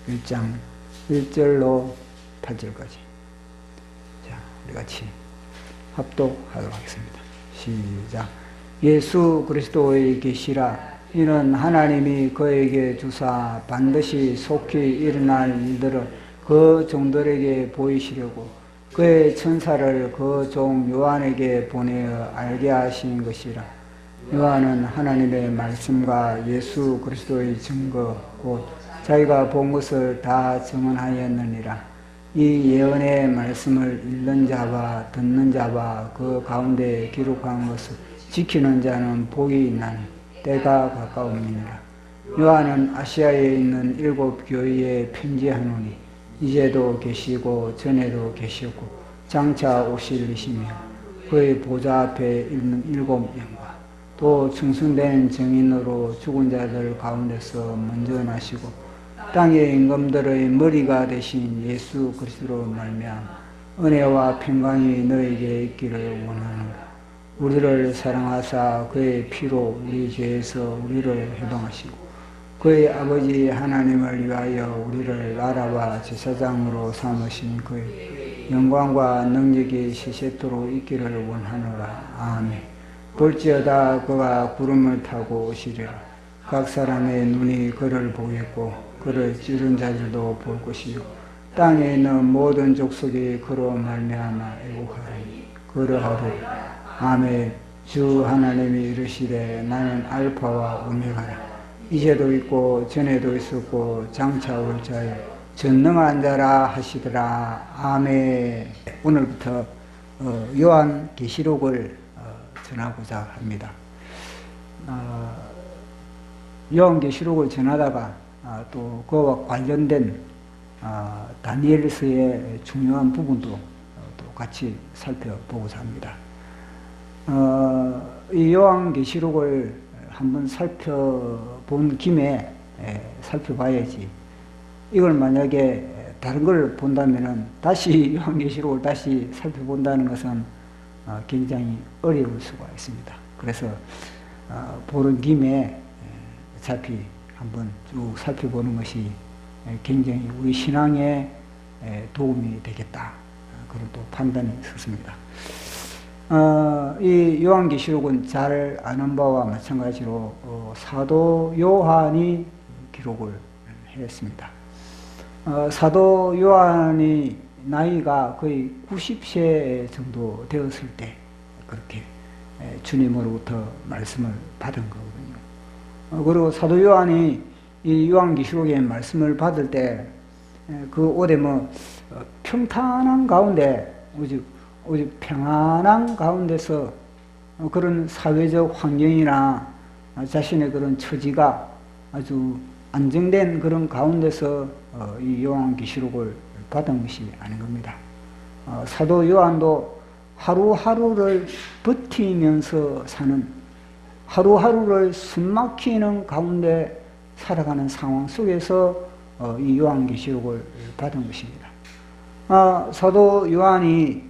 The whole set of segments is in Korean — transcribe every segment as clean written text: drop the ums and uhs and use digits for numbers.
1장 1절로 8절까지. 자, 우리 같이 합독하도록 하겠습니다. 시작. 예수 그리스도의 계시라. 이는 하나님이 그에게 주사 반드시 속히 일어날 일들을 그 종들에게 보이시려고 그의 천사를 그 종 요한에게 보내어 알게 하신 것이라. 요한은 하나님의 말씀과 예수 그리스도의 증거 곧 자기가 본 것을 다 증언하였느니라. 이 예언의 말씀을 읽는 자와 듣는 자와 그 가운데 기록한 것을 지키는 자는 복이 있나니 때가 가까움이니라. 요한은 아시아에 있는 7 교회에 편지하노니 이제도 계시고 전에도 계셨고 장차 오실 이시며 그의 보좌 앞에 있는 7 영과 또 충성된 증인으로 죽은 자들 가운데서 먼저 나시고 땅의 임금들의 머리가 되신 예수 그리스도로 말미암아 은혜와 평강이 너에게 있기를 원하노라. 우리를 사랑하사 그의 피로 우리 죄에서 우리를 해방하시고 그의 아버지 하나님을 위하여 우리를 나라와 제사장으로 삼으신 그의 영광과 능력이 세세토록 있기를 원하노라. 아멘. 볼지어다 그가 구름을 타고 오시리라. 각 사람의 눈이 그를 보겠고 그를 찌른 자들도 볼 것이요 땅에 있는 모든 족속이 그로 말미암아 애곡하리니 그러하리라. 아멘. 주 하나님이 이르시되 나는 알파와 오메가라. 이제도 있고 전에도 있었고 장차 올 자여 전능한 자라 하시더라. 아멘. 오늘부터 요한 계시록을 전하고자 합니다. 요한 계시록을 전하다가 또 그와 관련된 다니엘서의 중요한 부분도 또 같이 살펴보고자 합니다. 이 요한 계시록을 한번 살펴본 김에 살펴봐야지. 이걸 만약에 다른 걸 본다면은 다시 요한 계시록을 다시 살펴본다는 것은 굉장히 어려울 수가 있습니다. 그래서 보는 김에 어차피 한번 쭉 살펴보는 것이 굉장히 우리 신앙에 도움이 되겠다. 그런 또 판단이 섰습니다. 이 요한계시록은 잘 아는 바와 마찬가지로 사도 요한이 기록을 했습니다. 사도 요한이 나이가 거의 90세 정도 되었을 때 그렇게 주님으로부터 말씀을 받은 거거든요. 그리고 사도 요한이 이 요한계시록의 말씀을 받을 때 그 오대 평탄한 가운데 오직 평안한 가운데서 그런 사회적 환경이나 자신의 그런 처지가 아주 안정된 그런 가운데서 이 요한계시록을 받은 것이 아닌 겁니다. 사도 요한도 하루하루를 버티면서 사는, 하루하루를 숨막히는 가운데 살아가는 상황 속에서 이 요한계시록을 받은 것입니다. 사도 요한이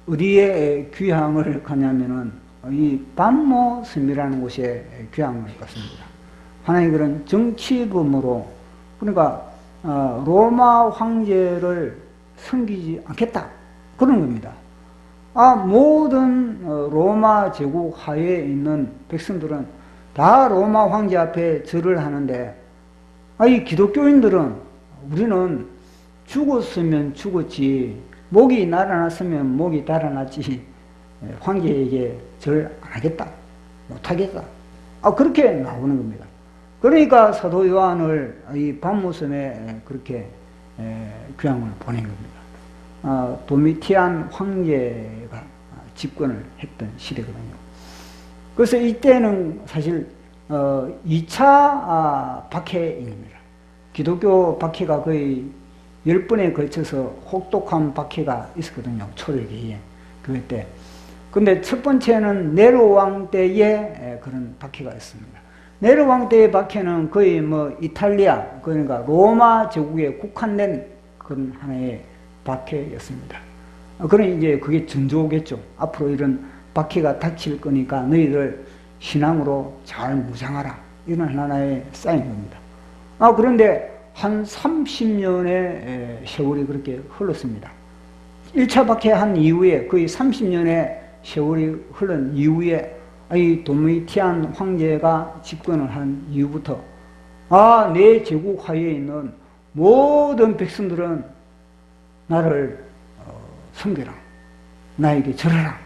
어디에 귀향을 가냐면은 이 밤모섬이라는 곳에 귀향을 갔습니다. 하나의 그런 정치범으로, 그러니까 로마 황제를 섬기지 않겠다 그런 겁니다. 모든 로마 제국 하에 있는 백성들은 다 로마 황제 앞에 절을 하는데 이 기독교인들은 우리는 죽었으면 죽었지, 목이 날아났으면 목이 달아났지 황제에게 절 안 하겠다, 못하겠다, 그렇게 나오는 겁니다. 그러니까 사도 요한을 이 밤모섬에 그렇게 귀향을 보낸 겁니다. 도미티안 황제가 집권을 했던 시대거든요. 그래서 이때는 사실 2차 박해입니다. 기독교 박해가 거의 10번에 걸쳐서 혹독한 박해가 있었거든요. 초대기에, 교회 때. 근데 첫 번째는 네로 왕 때에 그런 박해가 있습니다. 네로 왕 때의 박해는 거의 이탈리아, 그러니까 로마 제국에 국한된 그런 하나의 박해였습니다. 그러니 이제 그게 전조겠죠. 앞으로 이런 박해가 닥칠 거니까 너희들 신앙으로 잘 무장하라. 이런 하나의 사인 겁니다. 그런데 한 30년의 세월이 그렇게 흘렀습니다. 1차 박해한 이후에 거의 30년의 세월이 흐른 이후에 이 도미티안 황제가 집권을 한 이후부터 내 제국 하에 있는 모든 백성들은 나를 섬겨라, 나에게 절하라,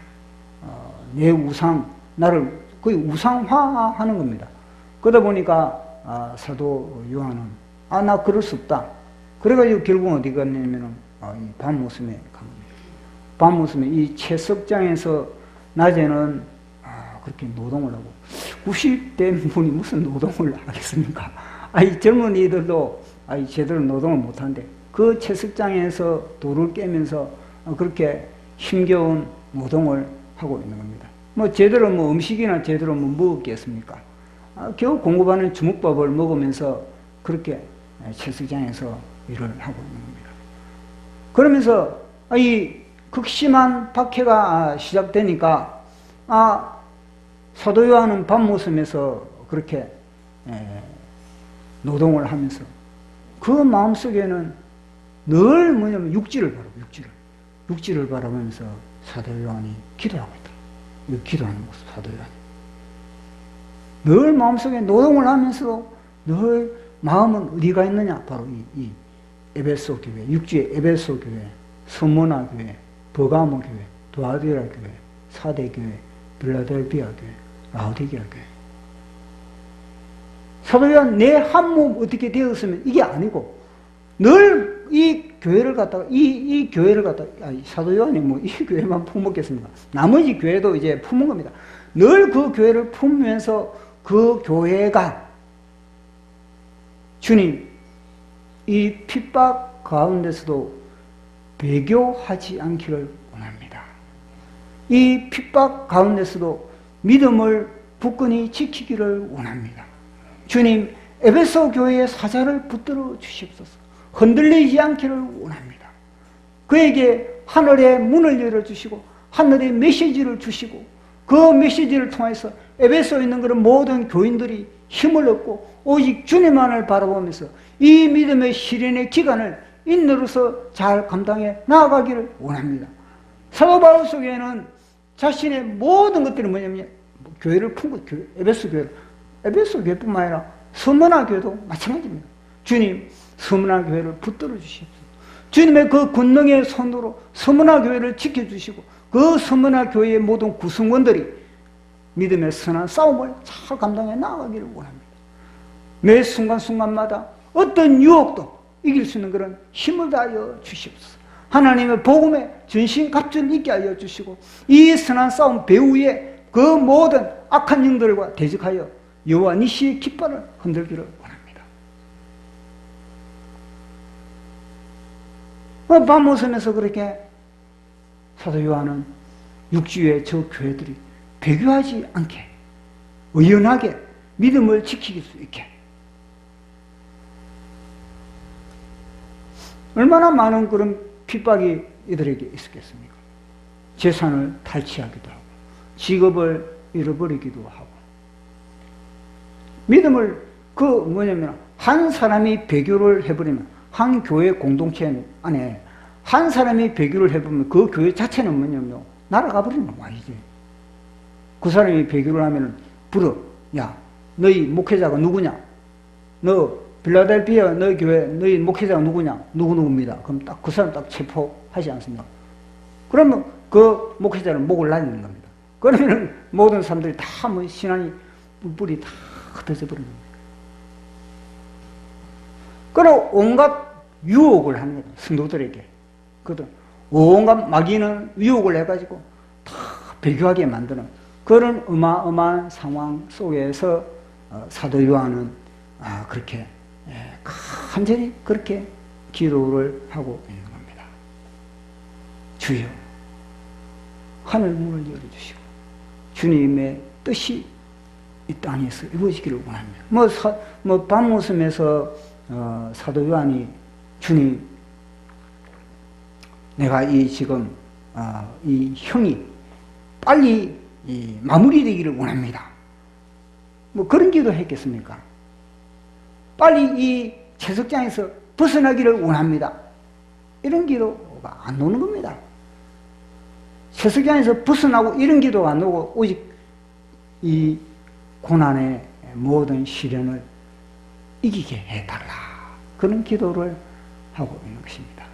내 우상, 나를 거의 우상화하는 겁니다. 그러다 보니까 사도 요한은 나 그럴 수 없다. 그래가지고 결국 어디 갔냐면은 이 밤모섬에 간 겁니다. 밤모섬에 이 채석장에서 낮에는 그렇게 노동을 하고 90대 분이 무슨 노동을 하겠습니까? 이 젊은이들도 제대로 노동을 못하는데 그 채석장에서 돌을 깨면서 그렇게 힘겨운 노동을 하고 있는 겁니다. 제대로 음식이나 제대로 먹었겠습니까? 겨우 공급하는 주먹밥을 먹으면서 그렇게 채석장에서 일을 하고 있는 겁니다. 그러면서 이 극심한 박해가 시작되니까 사도 요한은 밤모섬에서 그렇게 노동을 하면서 그 마음속에는 늘 뭐냐면 육지를 바라보면서 사도 요한이 기도하고 있다. 기도하는 모습, 사도 요한이. 늘 마음속에 노동을 하면서도 늘 마음은 어디가 있느냐? 바로 이 에베소 교회, 육지의 에베소 교회, 스무나 교회, 버가모 교회, 도아디라 교회, 사대 교회, 빌라델비아 교회, 라오디게아 교회. 사도 요한 내 한 몸 어떻게 되었으면 이게 아니고 늘 이 교회를 갖다가 이 교회를 갖다가 사도 요한이 이 교회만 품었겠습니까? 나머지 교회도 이제 품은 겁니다. 늘 그 교회를 품으면서 그 교회가 주님 이 핍박 가운데서도 배교하지 않기를 원합니다. 이 핍박 가운데서도 믿음을 굳건히 지키기를 원합니다. 주님, 에베소 교회의 사자를 붙들어 주시옵소서. 흔들리지 않기를 원합니다. 그에게 하늘의 문을 열어주시고 하늘의 메시지를 주시고 그 메시지를 통해서 에베소에 있는 그런 모든 교인들이 힘을 얻고 오직 주님만을 바라보면서 이 믿음의 실현의 기간을 인내로서 잘 감당해 나아가기를 원합니다. 사도 바울 속에는 자신의 모든 것들이 뭐냐면 교회를 품고 에베소 교회뿐만 아니라 스무나 교회도 마찬가지입니다. 주님, 스무나 교회를 붙들어 주시옵소서. 주님의 그 권능의 손으로 스무나 교회를 지켜주시고 그 스무나 교회의 모든 구성원들이 믿음의 선한 싸움을 잘 감당해 나아가기를 원합니다. 매 순간순간마다 어떤 유혹도 이길 수 있는 그런 힘을 다하여 주시옵소서. 하나님의 복음에 전신갑주를 있게 하여 주시고 이 선한 싸움 배후에 그 모든 악한 영들과 대적하여 여호와 니시의 깃발을 흔들기를 원합니다. 밤모섬에서 그렇게 사도 요한은 육지의 저 교회들이 배교하지 않게 의연하게 믿음을 지킬 수 있게 얼마나 많은 그런 핍박이 이들에게 있었겠습니까? 재산을 탈취하기도 하고 직업을 잃어버리기도 하고 믿음을 한 사람이 배교를 해버리면 한 교회 공동체 안에 한 사람이 배교를 해보면 그 교회 자체는 뭐냐면 날아가 버리는 말이지. 그 사람이 배교를 하면은 야 너희 목회자가 누구냐? 너 빌라델비아 너희 교회 너희 목회자가 누구냐? 누구입니다. 그럼 딱 그 사람 딱 체포하지 않습니까? 그러면 그 목회자는 목을 날리는 겁니다. 그러면은 모든 사람들이 다 신앙이 뿔뿔이 다 흩어져 버리는 겁니다. 그리고 온갖 유혹을 하는 거예요. 성도들에게. 온갖 마귀는 유혹을 해가지고 다 배교하게 만드는 그런 어마어마한 상황 속에서 사도 요한은 그렇게 간절히 그렇게 기도를 하고 있는 겁니다. 주여 하늘 문을 열어주시고 주님의 뜻이 이 땅에서 이루어지기를 원합니다. 밤모섬에서 사도 요한이 주님, 내가 지금 이 형이 빨리 마무리되기를 원합니다. 그런 기도 했겠습니까? 빨리 이 채석장에서 벗어나기를 원합니다. 이런 기도가 안 오는 겁니다. 채석장에서 벗어나고 이런 기도가 안 오고 오직 이 고난의 모든 시련을 이기게 해달라. 그런 기도를 하고 있는 것입니다.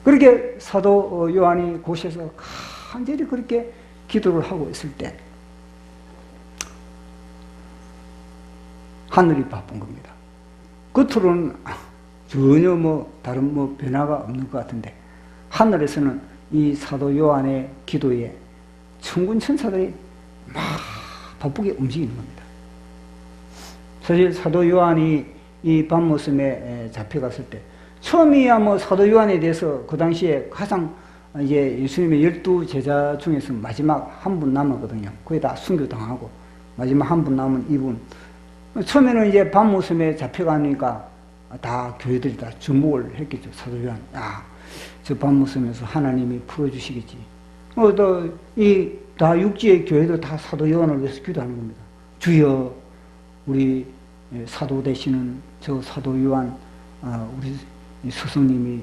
그렇게 사도 요한이 곳에서 간절히 그렇게 기도를 하고 있을 때 하늘이 바쁜 겁니다. 겉으로는 전혀 다른 변화가 없는 것 같은데 하늘에서는 이 사도 요한의 기도에 천군 천사들이 막 바쁘게 움직이는 겁니다. 사실 사도 요한이 이 밤모섬에 잡혀갔을 때 처음이야 사도 요한에 대해서 그 당시에 가장 이제 예수님의 12제자 중에서 마지막 한 분 남았거든요. 거의 다 순교당하고 마지막 한 분 남은 이분. 처음에는 이제 밤모섬에 잡혀가니까 다 교회들이 다 주목을 했겠죠. 사도 요한. 저 밤모섬에서 하나님이 풀어주시겠지. 다 육지의 교회도 다 사도 요한을 위해서 기도하는 겁니다. 주여, 우리 사도 되시는 저 사도 요한, 우리 스승님이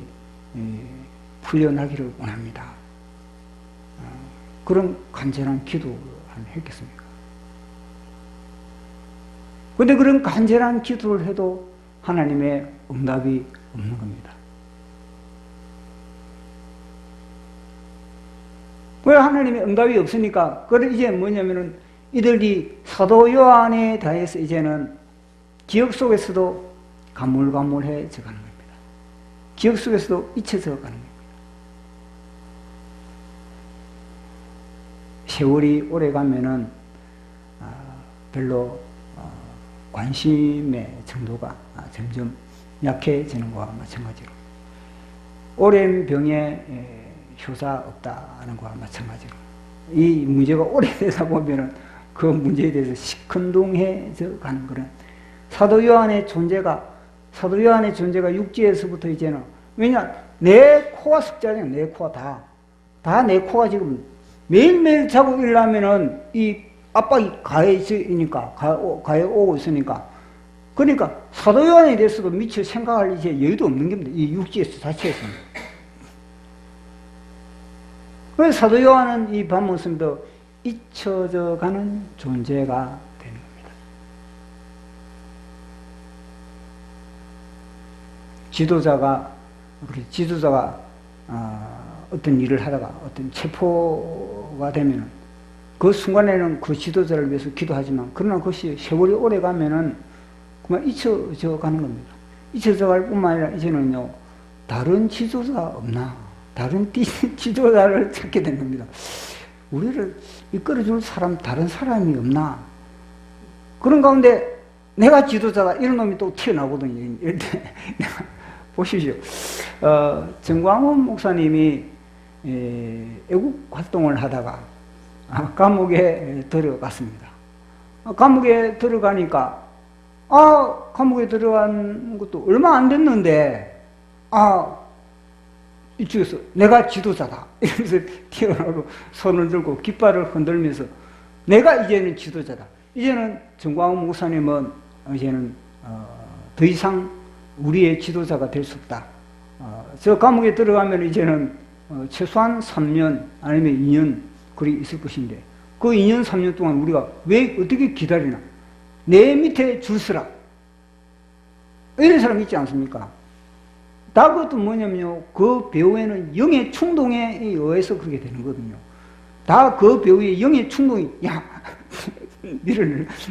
풀려나기를 원합니다. 그런 간절한 기도를 했겠습니까? 그런데 그런 간절한 기도를 해도 하나님의 응답이 없는 겁니다. 왜 하나님의 응답이 없으니까? 그래 이제 뭐냐면은 이들이 사도 요한에 대해서 이제는 기억 속에서도 가물가물해져 가는 겁니다. 기억 속에서도 잊혀져 가는 겁니다. 세월이 오래 가면은 별로 관심의 정도가 점점 약해지는 것과 마찬가지로 오랜 병에 효사 없다는 것과 마찬가지로 이 문제가 오래되다 보면은 그 문제에 대해서 시큰둥해져 가는 그런 사도 요한의 존재가 육지에서부터 이제는 왜냐 내 코가 석자냐 내 코가 다 내 코가 지금 매일매일 자고 일어나면은 이 압박이 가해지니까 가해 오고 있으니까 그러니까 사도 요한에 대해서도 미처 생각할 이제 여유도 없는 겁니다. 이 육지에서 자체에서는. 그래서 사도 요한은 이 밤모섬도 잊혀져 가는 존재가 되는 겁니다. 지도자가 어떤 일을 하다가 어떤 체포가 되면은 그 순간에는 그 지도자를 위해서 기도하지만 그러나 그것이 세월이 오래 가면은 그만 잊혀져 가는 겁니다. 잊혀져 갈 뿐만 아니라 이제는요 다른 지도자가 없나 다른 지도자를 찾게 된 겁니다. 우리를 이끌어줄 사람 다른 사람이 없나 그런 가운데 내가 지도자다 이런 놈이 또 튀어나오거든요. 이럴 때 보십시오. 정광훈 목사님이 애국 활동을 하다가 감옥에 들어갔습니다. 감옥에 들어가니까 감옥에 들어간 것도 얼마 안 됐는데 이쪽에서 내가 지도자다 이러면서 튀어나오고 손을 들고 깃발을 흔들면서 내가 이제는 지도자다. 이제는 정광훈 목사님은 이제는 더 이상 우리의 지도자가 될 수 없다. 저 감옥에 들어가면 이제는 최소한 3년 아니면 2년 그리 있을 것인데 그 2년 3년 동안 우리가 왜 어떻게 기다리나 내 밑에 줄 서라 이런 사람 있지 않습니까? 다 그것도 뭐냐면요 그 배우에는 영의 충동에 의해서 그렇게 되는 거거든요. 다 그 배우의 영의 충동이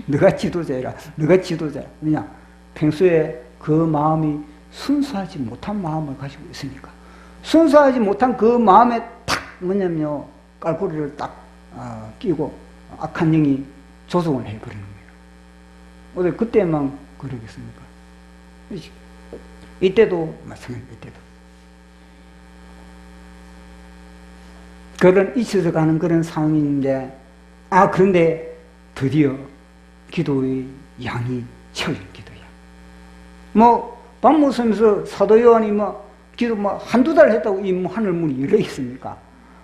너가 지도자라 너가 지도자야. 왜냐 평소에 그 마음이 순수하지 못한 마음을 가지고 있으니까 순수하지 못한 그 마음에 탁 뭐냐면요 깔꼬리를 딱 끼고 악한 영이 조종을 해버리는 거예요. 어디 그때만 그러겠습니까? 이때도 마찬가지입니다. 이때도 그런 잊혀져 가는 그런 상황인데 그런데 드디어 기도의 양이 채워진 기도야. 밤모섬에서 사도 요한이 기도 한두 달 했다고 이 하늘 문이 열려 있습니까?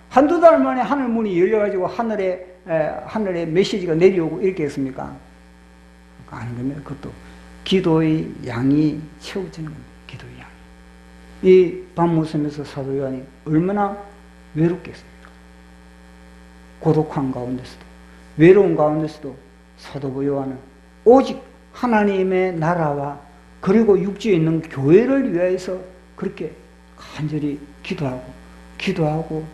한두 달 만에 하늘 문이 열려가지고 하늘에 메시지가 내려오고 이렇게 했습니까? 아닌 겁니다. 그것도 기도의 양이 채워지는 겁니다. 기도의 양. 이 밤무섬에서 사도 요한이 얼마나 외롭겠습니까? 고독한 가운데서도, 외로운 가운데서도 사도 요한은 오직 하나님의 나라와 그리고 육지에 있는 교회를 위해서 그렇게 간절히 기도하고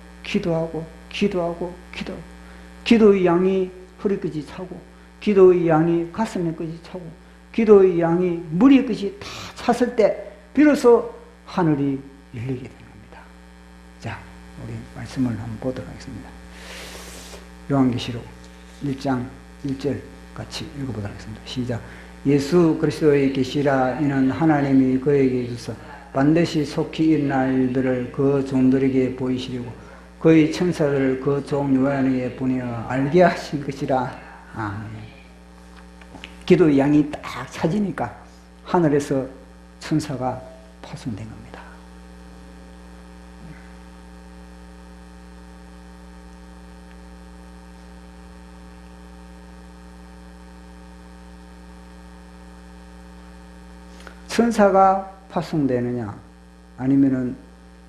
기도의 양이 허리끝이 차고, 기도의 양이 가슴에 끝이 차고, 기도의 양이 머리에 끝이 다 찼을 때 비로소 하늘이 열리게 되는 겁니다. 자, 우리 말씀을 한번 보도록 하겠습니다. 요한계시록 1장 1절 같이 읽어보도록 하겠습니다. 시작. 예수 그리스도의 계시라. 이는 하나님이 그에게 주사 반드시 속히 일어날 일들을 그 종들에게 보이시려고 그의 천사들을 그 종 요한에게 보내어 알게 하신 것이라. 아멘. 기도의 양이 딱 차지니까 하늘에서 천사가 파송된 겁니다. 천사가 파송되느냐 아니면은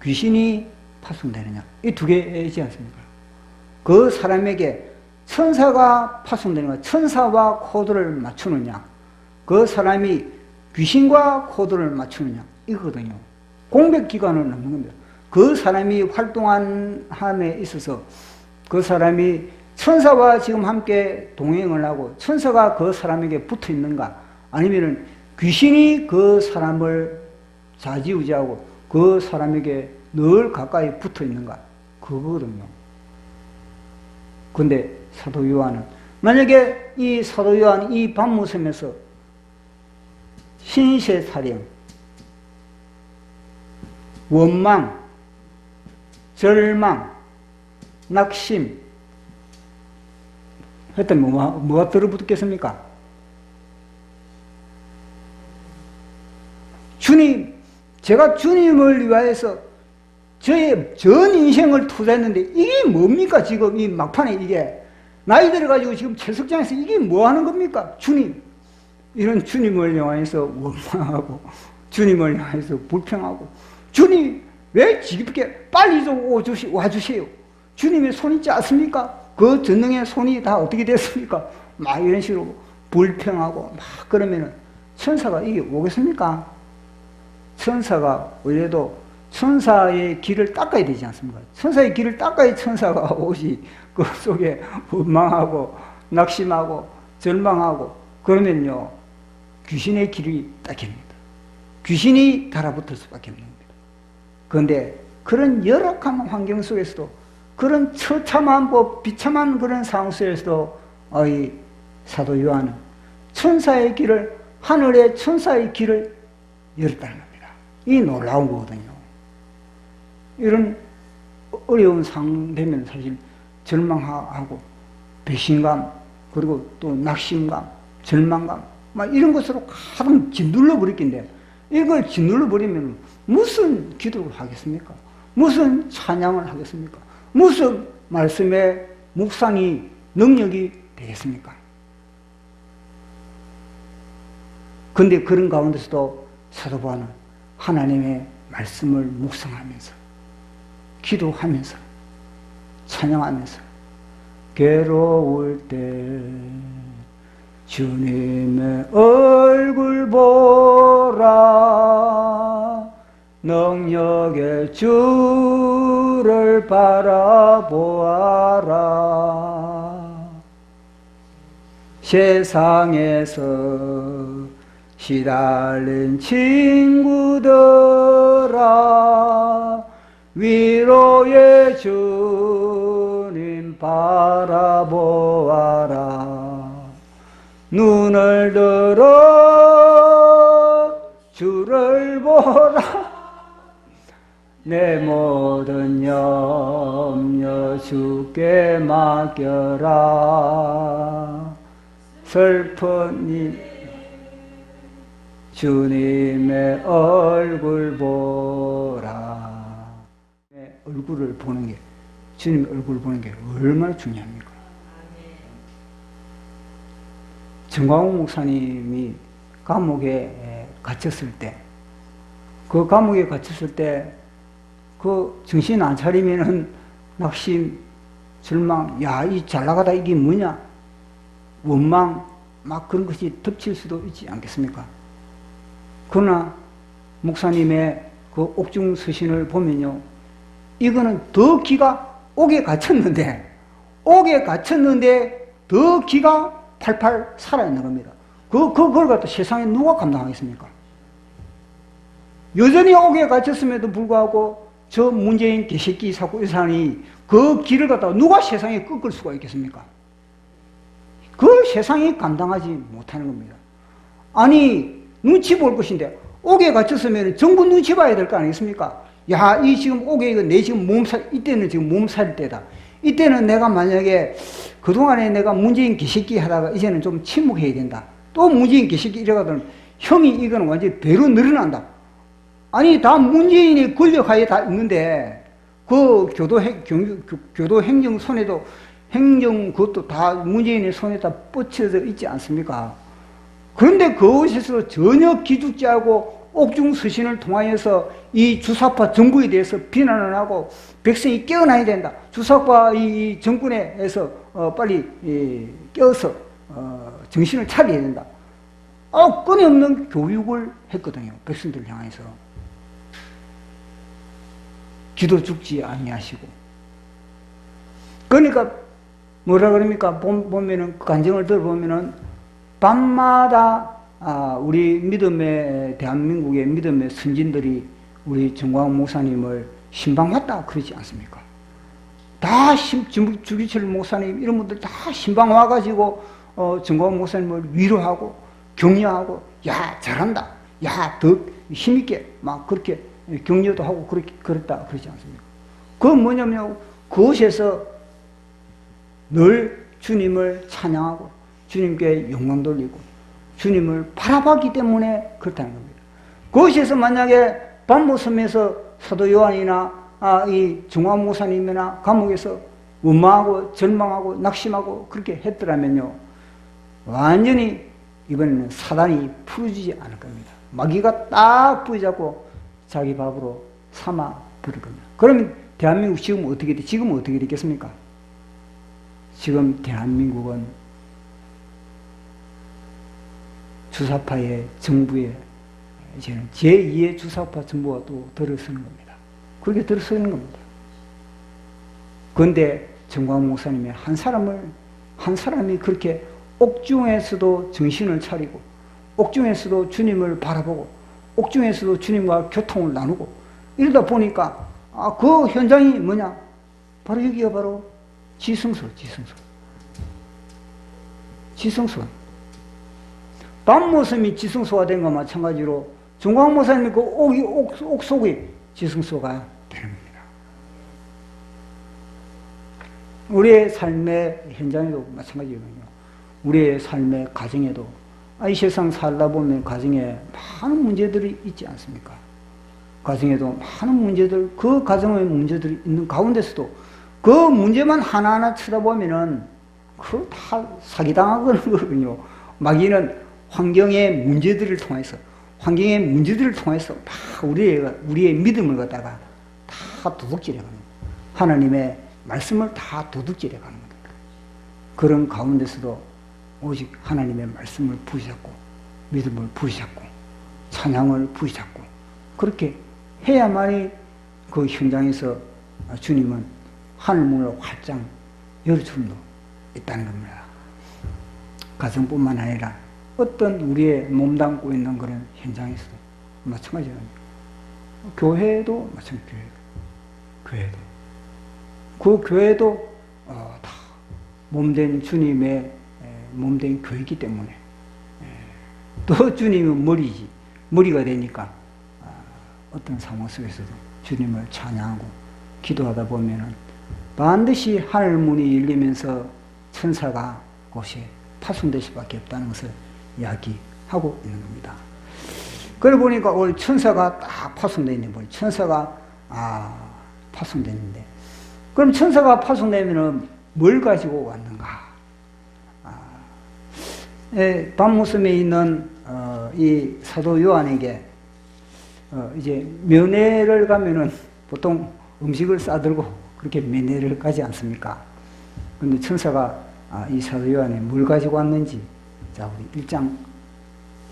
귀신이 파송되느냐, 이 두 개이지 않습니까? 그 사람에게 천사가 파송되느냐, 천사와 코드를 맞추느냐, 그 사람이 귀신과 코드를 맞추느냐, 이거거든요. 공백 기간은 없는 겁니다. 그 사람이 활동함에 있어서 그 사람이 천사와 지금 함께 동행을 하고 천사가 그 사람에게 붙어 있는가, 아니면은 귀신이 그 사람을 좌지우지하고 그 사람에게 늘 가까이 붙어 있는가, 그거거든요. 근데 사도 요한은, 만약에 이 사도 요한 이 밤무섬에서 신세타령, 원망, 절망, 낙심 했다면 뭐가 들어붙겠습니까? 주님, 제가 주님을 위하여서 저의 전 인생을 투자했는데 이게 뭡니까? 지금 이 막판에 이게 나이 들어가지고 지금 채석장에서 이게 뭐 하는 겁니까? 주님, 이런 주님을 향해서 원망하고 주님을 향해서 불평하고, 주님 왜 지겹게 빨리 좀 와주세요. 주님의 손이 있지 않습니까? 그 전능의 손이 다 어떻게 됐습니까? 막 이런 식으로 불평하고 막 그러면은 천사가 이게 오겠습니까? 천사가 원래도 천사의 길을 닦아야 되지 않습니까? 천사의 길을 닦아야 천사가 오지. 그 속에 원망하고 낙심하고 절망하고 그러면요 귀신의 길이 닦입니다. 귀신이 달아붙을 수밖에 없는 겁니다. 그런데 그런 열악한 환경 속에서도, 그런 처참한 비참한 그런 상황 속에서도 이 사도 요한은 천사의 길을, 하늘의 천사의 길을 열었다는 겁니다. 이 놀라운 거거든요. 이런 어려운 상황 되면 사실 절망하고 배신감, 그리고 또 낙심감, 절망감 막 이런 것으로 가득 짓눌러 버릴 데, 이걸 짓눌러 버리면 무슨 기도를 하겠습니까? 무슨 찬양을 하겠습니까? 무슨 말씀의 묵상이 능력이 되겠습니까? 근데 그런 가운데서도 사도 바울은 하나님의 말씀을 묵상하면서, 기도하면서, 찬양하면서, 괴로울 때 주님의 얼굴 보라, 능력의 주를 바라보아라. 세상에서 시달린 친구들아, 위로의 주님 바라보아라. 눈을 들어 주를 보라. 내 모든 염려 주께 맡겨라. 슬픈 일 주님의 얼굴 보라. 얼굴을 보는 게, 주님의 얼굴을 보는 게 얼마나 중요합니까? 정광훈 목사님이 감옥에 갇혔을 때, 그 감옥에 갇혔을 때, 그 정신 안 차리면은 낙심, 절망, 야, 이 잘 나가다 이게 뭐냐? 원망, 막 그런 것이 덮칠 수도 있지 않겠습니까? 그러나 목사님의 그 옥중 서신을 보면요, 이거는 더 기가 옥에 갇혔는데 더 기가 팔팔 살아있는 겁니다. 그걸 갖다 세상에 누가 감당하겠습니까? 여전히 옥에 갇혔음에도 불구하고 저 문재인 개새끼 사고 이사니 그 길을 갖다가 누가 세상에 꺾을 수가 있겠습니까? 그 세상이 감당하지 못하는 겁니다. 아니, 눈치 볼 것인데, 옥에 갇혔으면 정부 눈치 봐야 될 거 아니겠습니까? 야, 이 지금 옥에 내 지금 이때는 지금 몸살 때다. 이때는 내가 만약에 그동안에 내가 문재인 개새끼 하다가 이제는 좀 침묵해야 된다. 또 문재인 개새끼 이래가더니 형이 이거는 완전히 배로 늘어난다. 아니, 다 문재인의 권력하에 다 있는데, 그 교도 행정 손에도, 그것도 다 문재인의 손에다 뻗쳐져 있지 않습니까? 그런데 그것에서 전혀 기죽지 않고 옥중 서신을 통하여서 이 주사파 정부에 대해서 비난을 하고 백성이 깨어나야 된다. 주사파 이 정권에서 빨리 깨어서 정신을 차려야 된다. 끊임없는 교육을 했거든요. 백성들 향해서. 기도 죽지 아니하시고. 그러니까 뭐라 그럽니까? 보면은 간증을 들어보면은 밤마다 우리 믿음의 대한민국의 믿음의 선진들이 우리 정광훈 목사님을 신방 왔다 그러지 않습니까? 다 주기철 목사님 이런 분들 다 신방 와가지고 정광훈 목사님을 위로하고 격려하고 야 잘한다, 야 더 힘있게 막 그렇게 격려도 하고 그랬다 그러지 않습니까? 그건 뭐냐면 그곳에서 늘 주님을 찬양하고 주님께 영광 돌리고 주님을 바라봤기 때문에 그렇다는 겁니다. 그곳에서 만약에 밤모섬에서 사도 요한이나 이 정광훈 목사님이나 감옥에서 원망하고 절망하고 낙심하고 그렇게 했더라면요, 완전히 이번에는 사단이 풀어주지 않을 겁니다. 마귀가 딱 부여잡고 자기 밥으로 삼아 버릴 겁니다. 그러면 대한민국 지금 어떻게 됐겠습니까? 지금 대한민국은 주사파의 정부에 이제는 제2의 주사파 정부가 또 들어서는 겁니다. 그렇게 들어서는 겁니다. 그런데 정광훈 목사님의 한 사람이 그렇게 옥중에서도 정신을 차리고 옥중에서도 주님을 바라보고 옥중에서도 주님과 교통을 나누고 이러다 보니까 그 현장이 뭐냐? 바로 여기가 바로 지성소. 밤모섬이 지성소가 된 것과 마찬가지로 정광훈 목사님이 그 옥 속이 지성소가 되는 겁니다. 우리의 삶의 현장에도 마찬가지거든요. 우리의 삶의 가정에도 이 세상 살다 보면 가정에 많은 문제들이 있지 않습니까? 가정에도 많은 문제들, 그 가정의 문제들이 있는 가운데서도 그 문제만 하나하나 쳐다보면은 그 다 사기당하거든요. 마귀는 환경의 문제들을 통해서 다 우리의 믿음을 갖다가 다 도둑질해 가는 거예요. 하나님의 말씀을 다 도둑질해 가는 거예요. 그런 가운데서도 오직 하나님의 말씀을 부여잡고 믿음을 부여잡고 찬양을 부여잡고 그렇게 해야만이 그 현장에서 주님은 하늘문을 활짝 열어줄 수 있다는 겁니다. 가정뿐만 아니라 어떤 우리의 몸담고 있는 그런 현장에서도 마찬가지입니다. 교회도 마찬가지예요. 그 교회도 다 몸된 주님의 몸된 교회이기 때문에 또 주님은 머리가 되니까 어떤 상황 속에서도 주님을 찬양하고 기도하다 보면은 반드시 하늘문이 열리면서 천사가 그곳에 파송될 수밖에 없다는 것을 이야기하고 있는 겁니다. 그러고 보니까 오늘 천사가 딱 파송되어 있는 거예요. 천사가 파송됐는데 그럼 천사가 파송되면은 뭘 가지고 왔는가? 밤모섬에 있는 이 사도 요한에게 이제 면회를 가면은 보통 음식을 싸들고 그렇게 면회를 가지 않습니까? 근데 천사가 이 사도 요한에 뭘 가지고 왔는지, 자, 우리 1장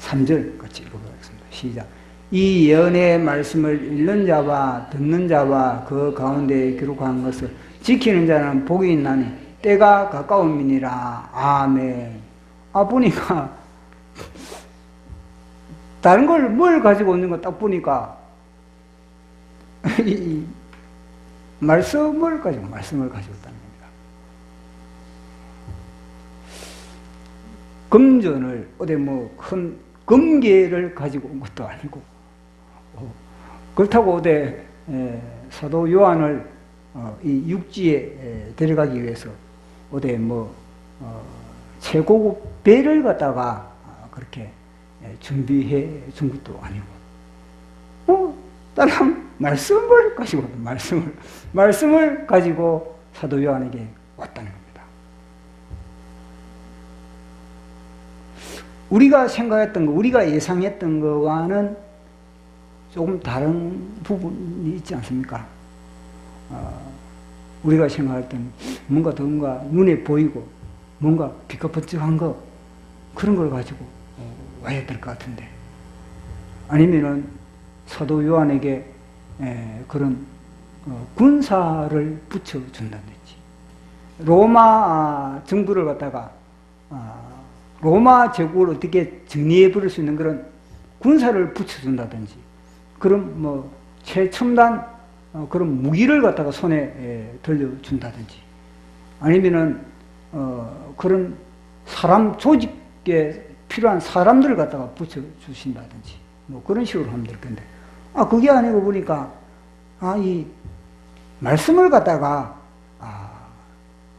3절 같이 읽어보겠습니다. 시작. 이 예언의 말씀을 읽는 자와 듣는 자와 그 가운데 기록한 것을 지키는 자는 복이 있나니 때가 가까움이니라. 아멘. 보니까 다른 걸 뭘 가지고 있는 거 딱 보니까 이 말씀을 가지고 있다는 겁니다. 금전을 어디 뭐 큰 금괴를 가지고 온 것도 아니고, 그렇다고 어디 사도 요한을 이 육지에 데려가기 위해서 어디 뭐 최고급 배를 갖다가 그렇게 준비해 준 것도 아니고, 다른 말씀을 가지고 말씀을 가지고 사도 요한에게 왔다는 겁니다. 우리가 생각했던 거, 우리가 예상했던 거와는 조금 다른 부분이 있지 않습니까? 우리가 생각했던 뭔가 눈에 보이고 뭔가 빛과 번쩍한 거, 그런 걸 가지고 와야 될 것 같은데, 아니면은 사도 요한에게 그런 군사를 붙여준다든지, 로마 정부를 갖다가 로마 제국을 어떻게 정리해 버릴 수 있는 그런 군사를 붙여준다든지, 그런 뭐 최첨단 그런 무기를 갖다가 손에 들려준다든지, 아니면은 그런 사람 조직에 필요한 사람들을 갖다가 붙여주신다든지, 뭐 그런 식으로 하면 될 건데, 그게 아니고 보니까 이 말씀을 갖다가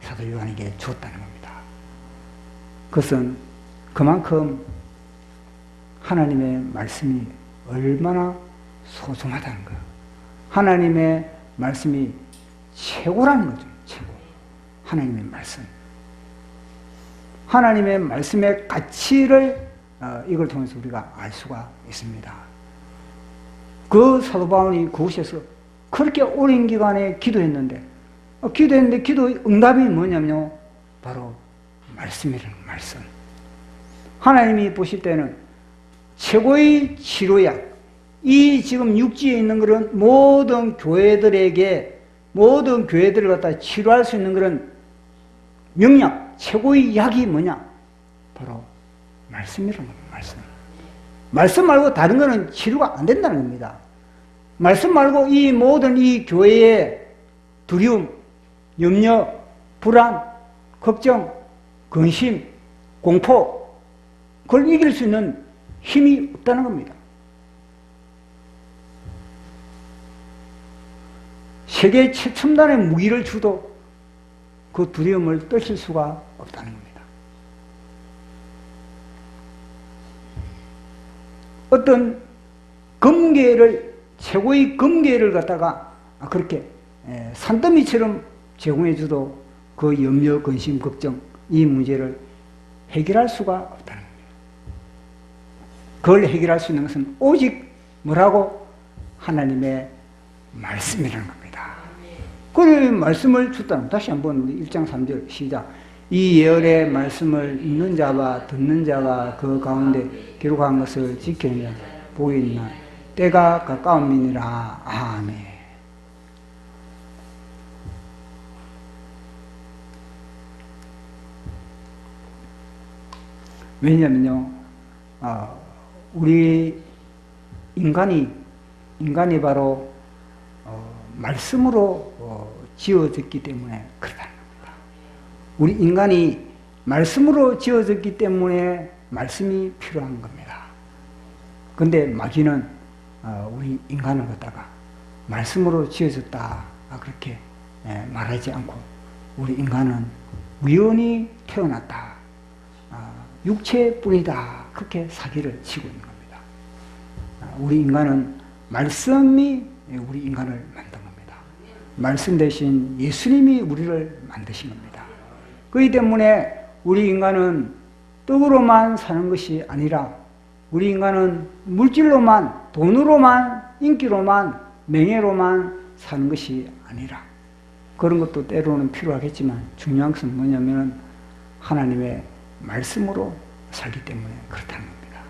사도 요한에게 줬다는 겁니다. 그것은 그만큼 하나님의 말씀이 얼마나 소중하다는 거예요. 하나님의 말씀이 최고라는 거죠. 최고. 하나님의 말씀. 하나님의 말씀의 가치를 이걸 통해서 우리가 알 수가 있습니다. 그 사도 바울이 그곳에서 그렇게 오랜 기간에 기도했는데 기도 응답이 뭐냐면요, 바로 말씀이라는 말씀. 하나님이 보실 때는 최고의 치료약, 이 지금 육지에 있는 그런 모든 교회들을 갖다 치료할 수 있는 그런 명약, 최고의 약이 뭐냐? 바로 말씀이라는 겁니다. 말씀 말고 다른 거는 치료가 안 된다는 겁니다. 말씀 말고 이 모든 이 교회의 두려움, 염려, 불안, 걱정, 근심, 공포, 그걸 이길 수 있는 힘이 없다는 겁니다. 세계 최첨단의 무기를 주도 그 두려움을 떨칠 수가 없다는 겁니다. 어떤 최고의 금괴를 갖다가 그렇게 산더미처럼 제공해 줘도 그 염려, 근심, 걱정, 이 문제를 해결할 수가 없다는 겁니다. 그걸 해결할 수 있는 것은 오직 뭐라고? 하나님의 말씀이라는 겁니다. 그 말씀을 줬다는, 다시 한번 우리 1장 3절 시작. 이 예언의 말씀을 읽는 자와 듣는 자가 그 가운데 기록한 것을 지키는 자 복이 있나. 때가 가까움이니라. 아멘. 왜냐면요, 우리 인간이 바로 말씀으로 지어졌기 때문에 그렇다는 겁니다. 우리 인간이 말씀으로 지어졌기 때문에 말씀이 필요한 겁니다. 근데 마귀는 우리 인간을 갖다가 말씀으로 지어졌다 그렇게 말하지 않고, 우리 인간은 우연히 태어났다, 육체뿐이다, 그렇게 사기를 치고 있는 겁니다. 우리 인간은 말씀이 우리 인간을 만든 겁니다. 말씀 대신 예수님이 우리를 만드신 겁니다. 그렇기 때문에 우리 인간은 떡으로만 사는 것이 아니라 우리 인간은 물질로만, 돈으로만, 인기로만, 명예로만 사는 것이 아니라 그런 것도 때로는 필요하겠지만 중요한 것은 뭐냐면 하나님의 말씀으로 살기 때문에 그렇다는 겁니다.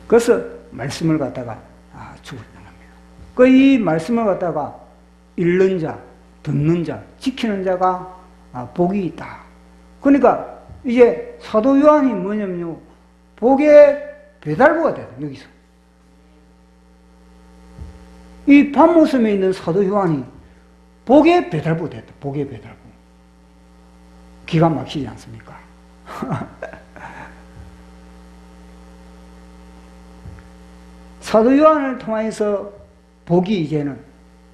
그래서 말씀을 갖다가 죽었다는 겁니다. 이 말씀을 갖다가 읽는 자, 듣는 자, 지키는 자가 복이 있다. 그러니까 이제 사도 요한이 뭐냐면요, 복의 배달부가 돼요. 여기서 이 밤모섬에 있는 사도 요한이 복의 배달부 됐다. 복의 배달부. 기가 막히지 않습니까? 사도 요한을 통해서 복이 이제는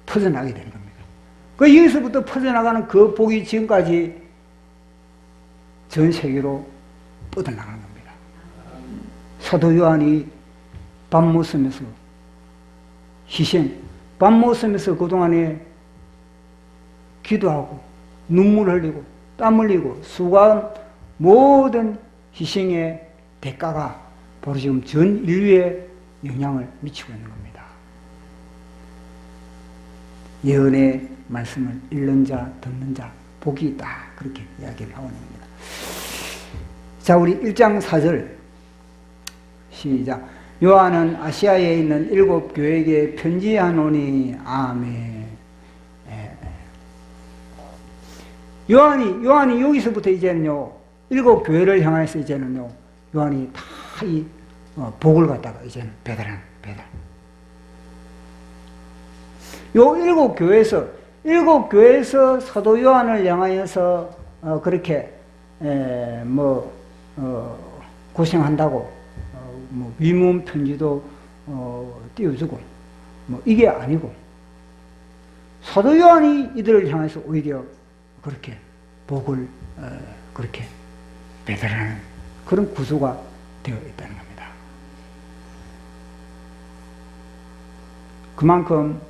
퍼져나가게 되는 겁니다. 여기서부터 퍼져나가는 그 복이 지금까지 전 세계로 뻗어나가는 겁니다. 사도 요한이 밤모섬에서 희생, 밤모섬에서 그동안에 기도하고 눈물 흘리고 땀 흘리고 수고한 모든 희생의 대가가 바로 지금 전 인류에 영향을 미치고 있는 겁니다. 예언의 말씀을 읽는 자, 듣는 자, 복이 있다. 그렇게 이야기를 하고 있는 겁니다. 자, 우리 1장 4절 시작. 요한은 아시아에 있는 7 교회에게 편지하노니 아멘. 요한이 여기서부터 이제는요, 7 교회를 향해서 이제는요, 요한이 다 이 복을 갖다가 이제는 배달. 요 7 교회에서 사도 요한을 향하여서 그렇게 고생한다고 위문 편지도 띄워주고 이게 아니고 사도 요한이 이들을 향해서 오히려 그렇게 복을 그렇게 배달하는 그런 구조가 되어 있다는 겁니다. 그만큼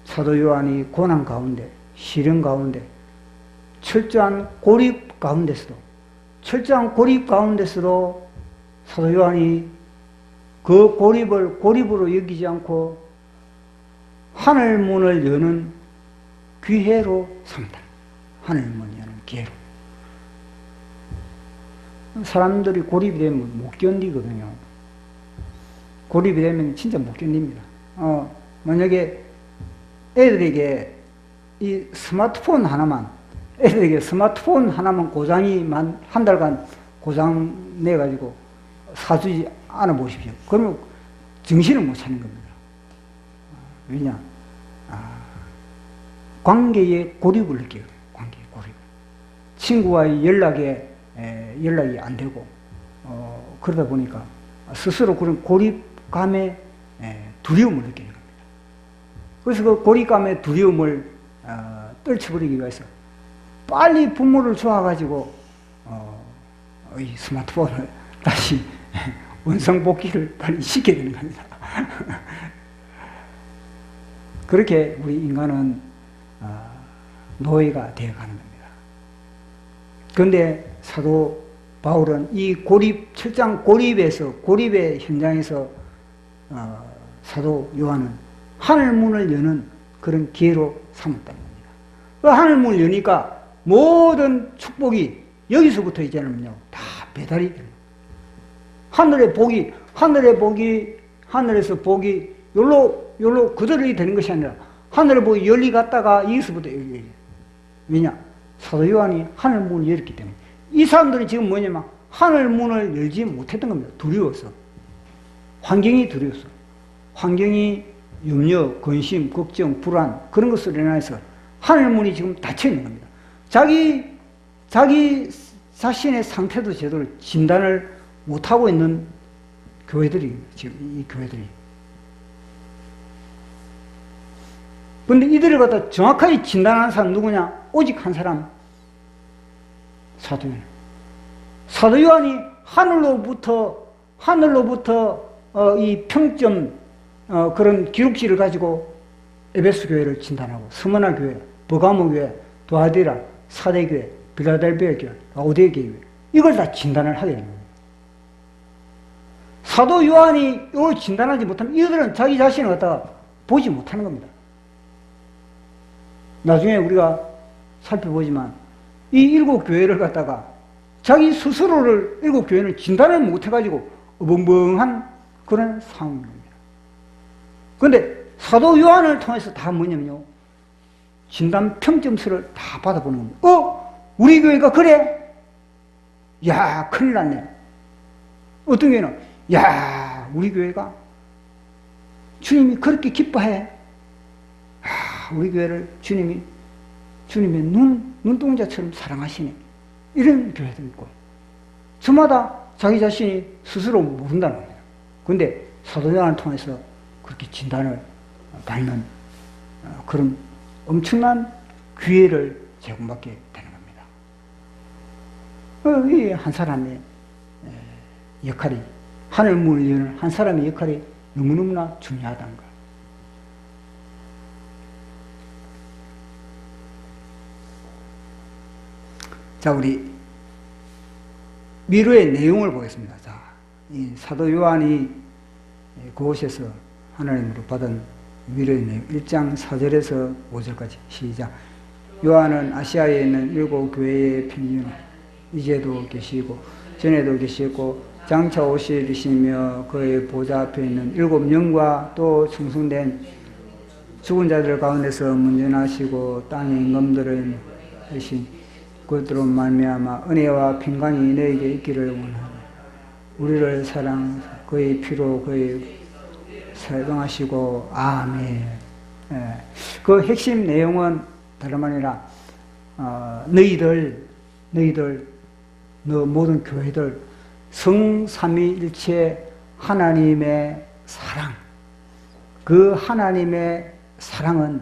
사도 요한이 고난 가운데, 시련 가운데, 철저한 고립 가운데서도 사도 요한이 그 고립을 고립으로 여기지 않고 하늘 문을 여는 기회로 삼다. 하늘 문 여는 기회로. 사람들이 고립이 되면 못 견디거든요. 고립이 되면 진짜 못 견딥니다. 만약에 애들에게 이 스마트폰 하나만 고장이 한 달간 고장 내가지고 사주지 않아 보십시오. 그러면 정신을 못 차리는 겁니다. 왜냐? 관계에 고립을 느껴요. 관계에 고립. 친구와의 연락이 안 되고, 그러다 보니까 스스로 그런 고립감에 두려움을 느끼는 겁니다. 그래서 그 고립감의 두려움을 떨쳐버리기 위해서 빨리 부모를 좋아가지고 이 스마트폰을 다시 원상복귀를 빨리 시켜야 되는 겁니다. 그렇게 우리 인간은 노예가 되어가는 겁니다. 그런데 사도 바울은 이 철장 고립의 현장에서 사도 요한은 하늘문을 여는 그런 기회로 삼았다는 겁니다. 그 하늘문을 여니까 모든 축복이 여기서부터 이제는요, 다 배달이 됩니다. 하늘에서 복이 요로 그대로 되는 것이 아니라 하늘의 복이 열리 갔다가 여기서부터 열려요. 왜냐? 사도 요한이 하늘문을 열었기 때문에. 이 사람들이 지금 뭐냐면 하늘문을 열지 못했던 겁니다. 두려워서. 환경이 두려워서. 환경이 염려, 근심, 걱정, 불안 그런 것으로 인해서 하늘문이 지금 닫혀 있는 겁니다. 자기 자신의 상태도 제대로 진단을 못하고 있는 교회들이 지금 이 교회들이. 그런데 이들을 갖다 정확하게 진단하는 사람 누구냐? 오직 한 사람, 사도 요한. 사도 요한이 하늘로부터 이 평점 그런 기록지를 가지고 에베소 교회를 진단하고 스무나 교회, 버가모 교회, 도아디라, 사대 교회, 빌라델비아 교회, 라오디게 교회 이걸 다 진단을 하게 됩니다. 사도 요한이 이걸 진단하지 못하면 이들은 자기 자신을 갖다가 보지 못하는 겁니다. 나중에 우리가 살펴보지만 이 일곱 교회를 갖다가 자기 스스로를 일곱 교회는 진단을 못해가지고 어벙벙한 그런 상황입니다. 그런데 사도 요한을 통해서 다 뭐냐면요, 진단 평점서를 다 받아보는 겁니다. 우리 교회가 그래? 야, 큰일 났네. 어떤 교회는 야, 우리 교회가 주님이 그렇게 기뻐해. 우리 교회를 주님의 눈동자처럼 사랑하시네. 이런 교회도 있고, 저마다 자기 자신이 스스로 모른다는 거예요. 그런데 사도 요한을 통해서 그렇게 진단을 받는 그런 엄청난 기회를 제공받게 되는 겁니다. 이 한 사람의 역할이, 하늘 문을 여는 한 사람의 역할이 너무너무나 중요하다는 것. 자, 우리 미로의 내용을 보겠습니다. 자, 이 사도 요한이 그곳에서 하나님으로 받은 미로의 내용 1장 4절에서 5절까지 시작. 요한은 아시아에 있는 일곱 교회의 편지는 이제도 계시고 전에도 계시고 장차 오시리시며 그의 보좌 앞에 있는 일곱 영과 또 충성된 죽은 자들 가운데서 문전하시고 땅의 임금들을 하신 그것들로 말미암아 은혜와 평강이 너에게 있기를 원하노라. 우리를 사랑 그의 피로 그의 사용하시고 아멘. 그 핵심 내용은 다름 아니라 너희들 너 모든 교회들 성삼위일체 하나님의 사랑, 그 하나님의 사랑은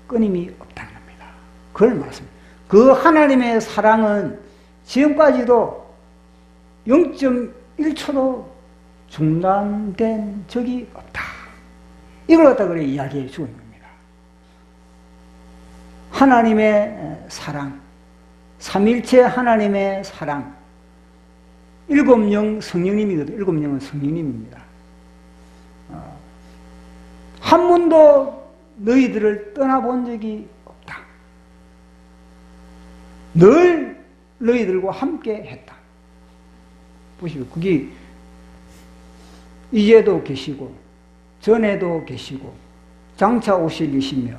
끊임이 없다는 겁니다. 그걸 말씀합니다. 그 하나님의 사랑은 지금까지도 0.1초도 중단된 적이 없다. 이걸 갖다 그래 이야기해 주고 있는 겁니다. 하나님의 사랑, 삼일체 하나님의 사랑, 일곱 영 성령님이거든요. 일곱 영은 성령님입니다. 한 번도 너희들을 떠나본 적이 없다. 늘 너희들과 함께 했다. 보시고, 그게 이제도 계시고 전에도 계시고 장차 오실 이시며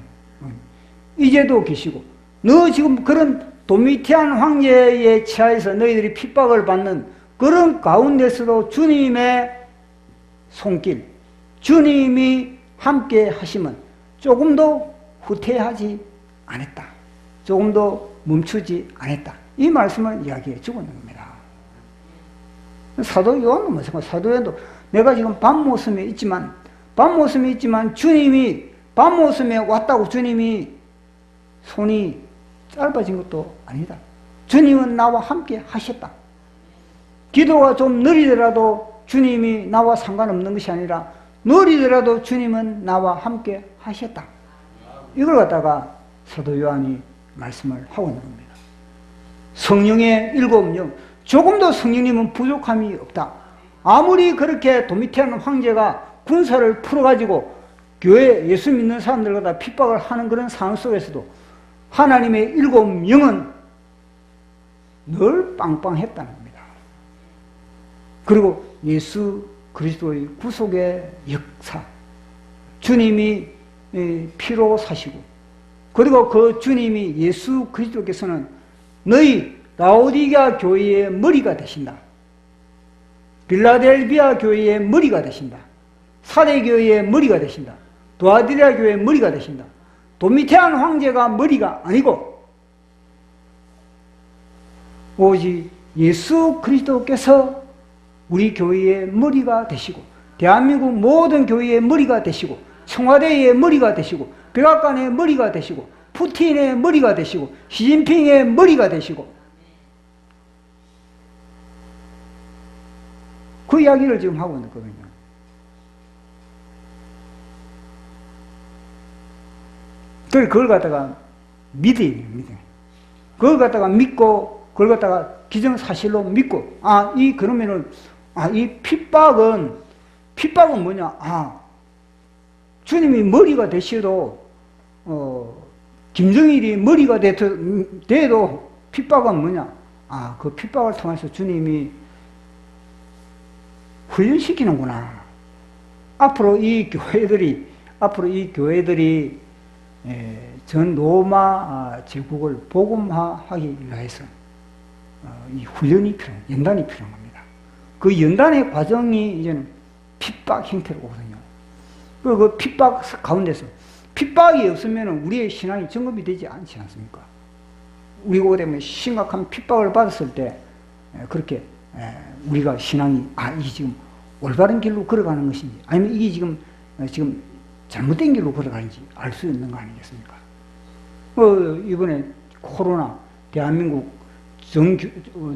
이제도 계시고, 너 지금 그런 도미티안 황제에 취하여서 너희들이 핍박을 받는 그런 가운데서도 주님의 손길, 주님이 함께 하시면 조금도 후퇴하지 않았다. 조금도 멈추지 않았다. 이 말씀을 이야기해 주고 있는 겁니다. 사도 요한도 마찬가지고, 사도 요한도 내가 지금 밤모섬에 있지만 주님이 밤모섬에 왔다고 주님이 손이 짧아진 것도 아니다. 주님은 나와 함께 하셨다. 기도가 좀 느리더라도 주님이 나와 상관없는 것이 아니라 느리더라도 주님은 나와 함께 하셨다. 이걸 갖다가 사도 요한이 말씀을 하고 있는 겁니다. 성령의 일곱 영, 조금도 성령님은 부족함이 없다. 아무리 그렇게 도미티안 황제가 군사를 풀어가지고 교회 예수 믿는 사람들과 핍박을 하는 그런 상황 속에서도 하나님의 일곱 영은 늘 빵빵했다는 겁니다. 그리고 예수 그리스도의 구속의 역사, 주님이 피로 사시고, 그리고 그 주님이 예수 그리스도께서는 너희 라오디게아 교회의 머리가 되신다. 빌라델비아 교회의 머리가 되신다. 사대 교회의 머리가 되신다. 도아디라 교회의 머리가 되신다. 도미테안 황제가 머리가 아니고 오직 예수 그리스도께서 우리 교회의 머리가 되시고, 대한민국 모든 교회의 머리가 되시고, 청와대의 머리가 되시고, 백악관의 머리가 되시고, 푸틴의 머리가 되시고, 시진핑의 머리가 되시고, 그 이야기를 지금 하고 있거든요. 그걸 갖다가 믿어야 돼요. 그걸 갖다가 믿고, 그걸 갖다가 기정사실로 믿고, 그러면은 이 핍박은 뭐냐? 주님이 머리가 되셔도, 김정일이 머리가 돼도 핍박은 뭐냐? 그 핍박을 통해서 주님이 훈련시키는구나. 앞으로 이 교회들이 전 로마 제국을 복음화하기 위해서 이 훈련이 연단이 필요한 겁니다. 그 연단의 과정이 이제는 핍박 형태로 오거든요. 그 핍박 가운데서 핍박이 없으면 우리의 신앙이 점검이 되지 않지 않습니까? 우리가 오되면 심각한 핍박을 받았을 때 그렇게 우리가 신앙이 이게 지금 올바른 길로 걸어가는 것인지 아니면 이게 지금 잘못된 길로 걸어가는지 알 수 있는 거 아니겠습니까? 이번에 코로나 대한민국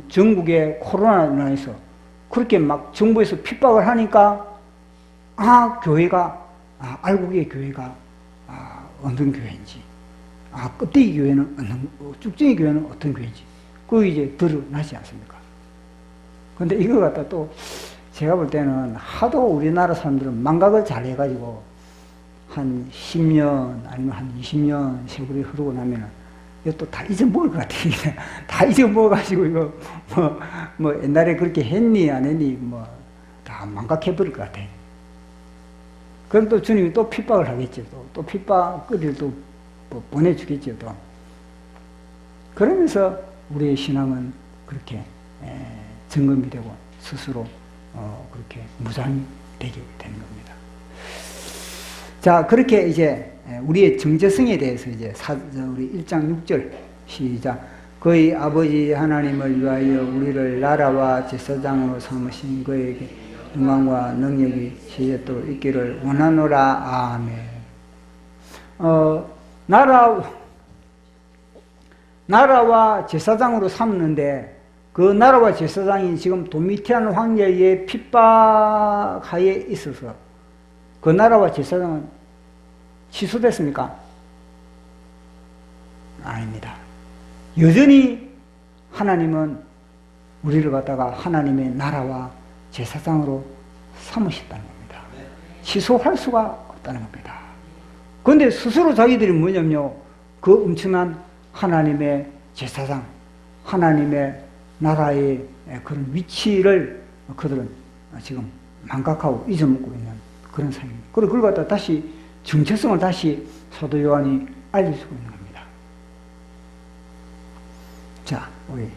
전국에 코로나로 인해서 그렇게 막 정부에서 핍박을 하니까 교회가 알곡의 교회가 어떤 교회인지 껍데기 교회는 쭉정이 교회는 어떤 교회인지 그거 이제 드러나지 않습니까? 근데 이거 갖다 또 제가 볼 때는 하도 우리나라 사람들은 망각을 잘 해가지고 한 10년 아니면 한 20년 세월이 흐르고 나면은 이거 또 다 잊어먹을 것 같아요. 다 잊어먹어가지고 이거 뭐 옛날에 그렇게 했니 안 했니 다 망각해버릴 것 같아요. 그럼 또 주님이 또 핍박을 하겠죠. 또 핍박거리를 또 보내주겠죠. 또 그러면서 우리의 신앙은 그렇게 점검이 되고 스스로 그렇게 무장이 되게 되는 겁니다. 자, 그렇게 이제 우리의 정체성에 대해서 이제 우리 1장 6절 시작. 그의 아버지 하나님을 위하여 우리를 나라와 제사장으로 삼으신 그에게 영광과 능력이 시제토록 있기를 원하노라. 아멘. 나라와 제사장으로 삼는데 그 나라와 제사장이 지금 도미티안 황제의 핍박하에 있어서 그 나라와 제사장은 취소됐습니까? 아닙니다. 여전히 하나님은 우리를 갖다가 하나님의 나라와 제사장으로 삼으셨다는 겁니다. 취소할 수가 없다는 겁니다. 그런데 스스로 자기들이 뭐냐면요, 그 엄청난 하나님의 제사장, 하나님의 나라의 그런 위치를 그들은 지금 망각하고 잊어먹고 있는 그런 상황입니다. 그리고 그걸 갖다 다시 정체성을 다시 사도 요한이 알려주고 있는 겁니다. 자, 우리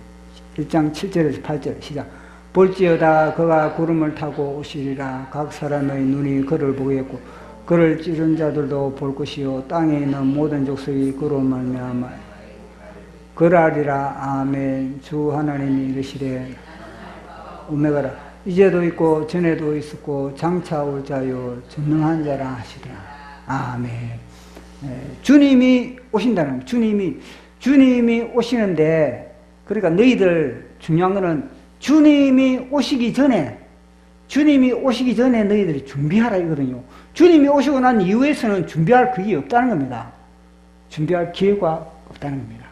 1장 7절에서 8절 시작. 볼지어다 그가 구름을 타고 오시리라. 각 사람의 눈이 그를 보겠고 그를 찌른 자들도 볼 것이요 땅에 있는 모든 족속이 그로 말미암아 그라리라. 아멘. 주 하나님이 이르시되 오메가라. 이제도 있고 전에도 있었고 장차 올 자요 전능한 자라 하시더라. 아멘. 주님이 오신다는 거예요. 주님이 오시는데, 그러니까 너희들 중요한 거는 주님이 오시기 전에 너희들이 준비하라 이거든요. 주님이 오시고 난 이후에서는 준비할 그게 없다는 겁니다. 준비할 기회가 없다는 겁니다.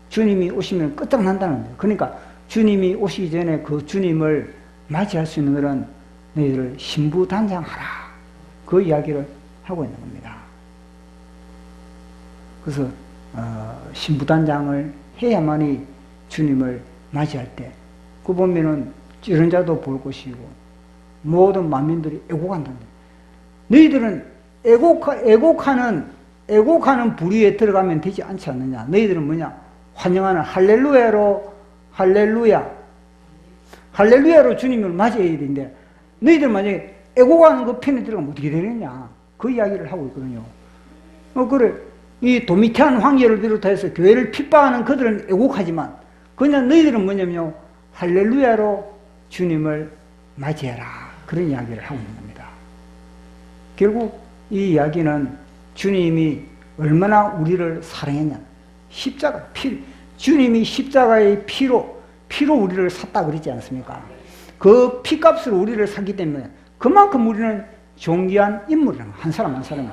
주님이 오시면 끝장난다는 거예요. 그러니까 주님이 오시기 전에 그 주님을 맞이할 수 있는 것은 너희들 신부단장하라. 그 이야기를 하고 있는 겁니다. 그래서 신부단장을 해야만이 주님을 맞이할 때, 그 보면은 찌른 자도 볼 것이고 모든 만민들이 애곡한다는 거예요. 너희들은 애곡하는 부류에 들어가면 되지 않지 않느냐. 너희들은 뭐냐? 환영하는 할렐루야로 주님을 맞이해야 되는데, 너희들 만약에 애곡하는 그 편에 들어가면 어떻게 되느냐. 그 이야기를 하고 있거든요. 그래. 이 도미티안 황제를 비롯해서 교회를 핍박하는 그들은 애곡하지만, 그냥 너희들은 뭐냐면요, 할렐루야로 주님을 맞이해라. 그런 이야기를 하고 있는 겁니다. 결국 이 이야기는 주님이 얼마나 우리를 사랑했냐. 주님이 십자가의 피로 우리를 샀다 그랬지 않습니까? 그 피값으로 우리를 샀기 때문에 그만큼 우리는 존귀한 인물이라는 거예요. 한 사람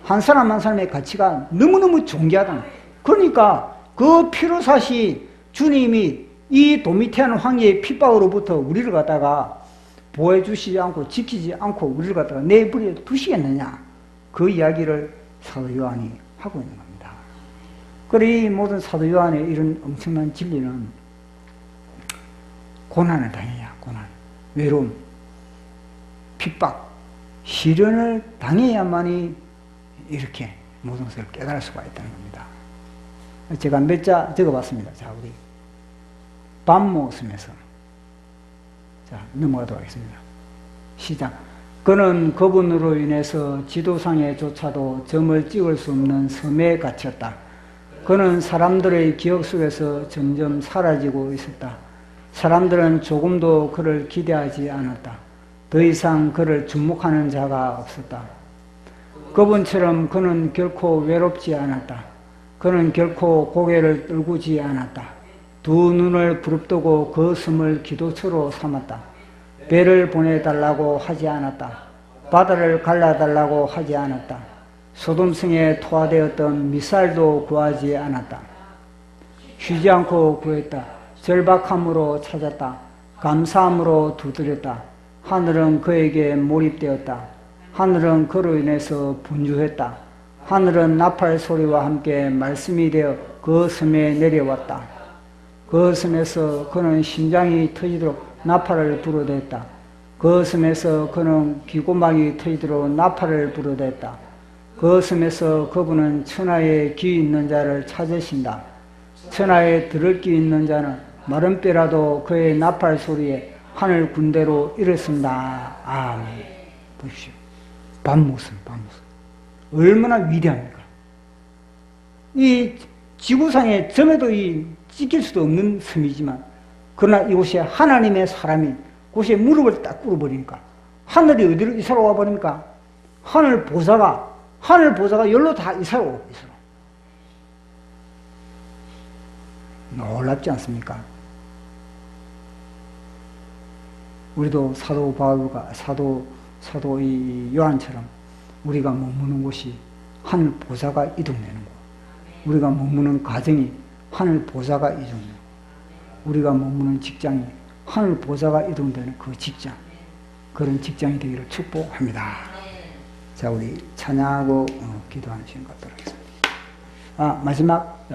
한 사람의 가치가 너무너무 존귀하다는 거예요. 그러니까 그 피로 사신 주님이 이 도미티안 황제의 핍박으로부터 우리를 갖다가 보호해주시지 않고 지키지 않고 우리를 갖다가 내버려 두시겠느냐, 그 이야기를 사도 요한이 하고 있는 겁니다. 그래 이 모든 사도 요한의 이런 엄청난 진리는 고난을 당해야, 고난, 외로움, 핍박, 시련을 당해야만이 이렇게 모든 것을 깨달을 수가 있다는 겁니다. 제가 몇 자 적어봤습니다. 자, 우리 밥 먹었으면서 자, 넘어가도록 하겠습니다. 시작. 그는 그분으로 인해서 지도상에조차도 점을 찍을 수 없는 섬에 갇혔다. 그는 사람들의 기억 속에서 점점 사라지고 있었다. 사람들은 조금도 그를 기대하지 않았다. 더 이상 그를 주목하는 자가 없었다. 그분처럼 그는 결코 외롭지 않았다. 그는 결코 고개를 떨구지 않았다. 두 눈을 부릅뜨고 그 섬을 기도처로 삼았다. 배를 보내달라고 하지 않았다. 바다를 갈라달라고 하지 않았다. 소돔성에 토화되었던 미살도 구하지 않았다. 쉬지 않고 구했다. 절박함으로 찾았다. 감사함으로 두드렸다. 하늘은 그에게 몰입되었다. 하늘은 그로 인해서 분주했다. 하늘은 나팔 소리와 함께 말씀이 되어 그 섬에 내려왔다. 그 섬에서 그는 심장이 터지도록 나팔을 불어댔다. 그 섬에서 그는 귀고막이 터지도록 나팔을 불어댔다. 그 섬에서 그분은 천하에 귀 있는 자를 찾으신다. 천하에 들을 귀 있는 자는 마른 뼈라도 그의 나팔 소리에 하늘 군대로 일었습니다. 아멘. 보십시오. 밤모습. 얼마나 위대합니까? 이 지구상에 점에도 찍힐 수도 없는 섬이지만, 그러나 이곳에 하나님의 사람이 곳에 무릎을 딱 꿇어버리니까, 하늘이 어디로 이사로 와버립니까? 하늘 보좌가 열로 다 이사로 오고 있어. 놀랍지 않습니까? 우리도 사도 바울과 사도 이 요한처럼 우리가 머무는 곳이 하늘 보좌가 이동되는 곳, 우리가 머무는 가정이 하늘 보좌가 이동되는 곳, 우리가 머무는 직장이 하늘 보좌가 이동되는 그 직장, 그런 직장이 되기를 축복합니다. 자, 우리 찬양하고 기도하는 시간 갖도록 하겠습니다. 마지막,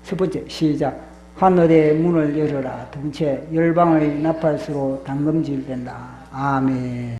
첫 번째 시작. 하늘의 문을 열어라. 두 번째, 열방의 나팔수로 당금질된다. 아멘.